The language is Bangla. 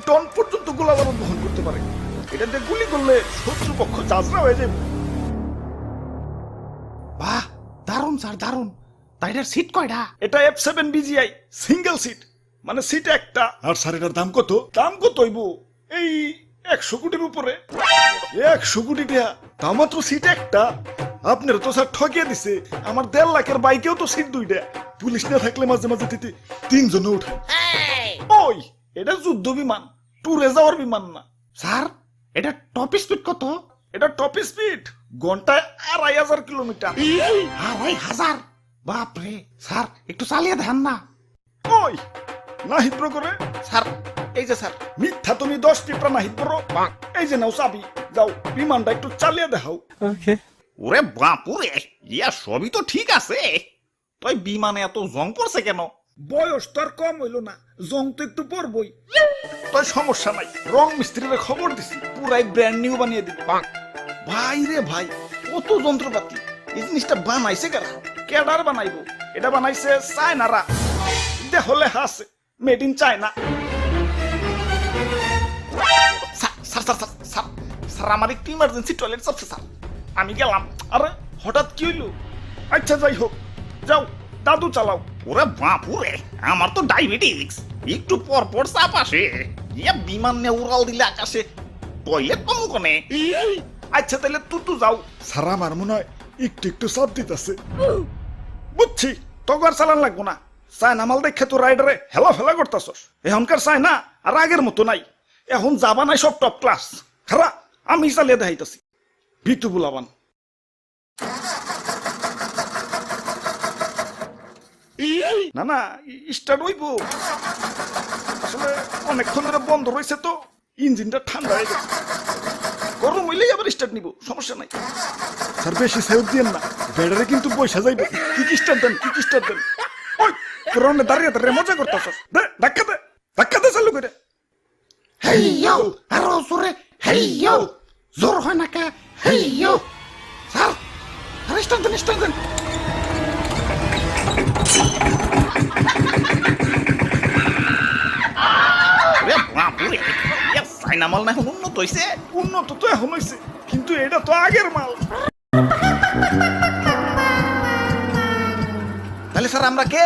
টন পর্যন্ত গোলাবারুদ বহন করতে পারে। এটাতে গুলি করলে শত্রুপক্ষ চাজরা হয়ে যাবে। বাহ, দারুণ স্যার, দারুণ। তাই এটার সিট কয়টা? এটা F7 BGI সিঙ্গেল সিট, মানে সিট একটা। আর স্যার এটার দাম কত? দাম কত হইব? এই 100 কোটির উপরে। 100 কোটি টাকা, তা মাত্র সিট একটা। আপনারা তো স্যার ঠকিয়ে দিছে। আমার 1.5 লাখের বাইকেও তো সিট দুইটা। পুলিশ না থাকলে মাঝে মাঝে তিনজনে উঠে। ওই এটা যুদ্ধ বিমান, ট্যুরে যাওয়ার বিমান না। স্যার, এটা টপ স্পিড কত? এটা টপ স্পিড ঘন্টায় 2500 কিলোমিটার। 2500? বাপরে স্যার, একটু চালিয়ে দেন না। ওই না হিপ্রো করে। স্যার, এই যে স্যার। মিথ্যা তুমি 10 টিপরা না হিপ্রো। এই যে নাও চাবি, যাও বিমানটা একটু চালিয়ে দেখাও। ওরে বাপুরে, ইয়া সবই তো ঠিক আছে, তুই বিমানে এত জং পড়ছে কেন? বয়স তো আর কম হইল না, জং তো একটু পড়বই। তাই সমস্যা নাই, রং মিস্ত্রিরে খবর দিছি, পুরাই ব্র্যান্ড নিউ বানিয়ে দিবে। ভাই রে ভাই, কত যন্ত্রপাতি! এই জিনিসটা বানাইছে কারা? কেডার বানাইবো? এটা বানাইছে চায়নারা। দেখলে হাসে made in China. Sir sir sir sir sir, sir আমার একটু ইমার্জেন্সি টয়লেট চাপছে স্যার, আমি গেলাম। আরে হঠাৎ কি হইলো? আচ্ছা যাই হোক, যাও দাদু চালাও। ওরে বাপুরে, আমার তো ডায়াবেটিক্স, একটু পর পর চাপ আসে। ইয়া বিমান নিয়ে উড়াল দিলে আকাশে, টয়লেট পাবো কোনে? আচ্ছা তাহলে তুই যাও। স্যার আমার মনে হয় একটু একটু চাপ দিতেছে। বুঝছি, তোকে আর চালান লাগবো না। চায়না মাল দেখে তো রাইডারে হেলা ফেলা করতেছস। এখনকার চায়না আর আগের মতো নাই, এখন যাবা নাই সব টপ ক্লাস। খারা আমি চালিয়ে দেখাইতেছি, ভিতু বুলাবান। না না, স্টার্ট হইব। আসলে অনেকক্ষণ ধরে বন্ধ রয়েছে তো, ইঞ্জিনটা ঠান্ডা হয়ে গেছে। গরম হইলেই আবার স্টার্ট নিব, সমস্যা নাই। স্যার বেশি সেভ দিয়েন না, ব্যাটারি কিন্তু পয়সা যাইবে। কি স্টার্ট দেন, কি স্টার্ট দেন। ওই তোর দাঁড়িয়ে দাঁড়িয়ে মজা করতেছস। দে ধাক্কা দে চালু করে। হেইয়ো, আরো জোরে হেইয়ো। জোর হয় না কে? হেইয়ো। স্যার, আরে স্টার্ট দেন, স্টার্ট দেন। ওরে বাপুরে, ইয়া চাইনা মাল না এখন উন্নত হইছে। উন্নত তো এখন হয়েছে, কিন্তু এটা তো আগের মাল। তাহলে স্যার আমরা কে?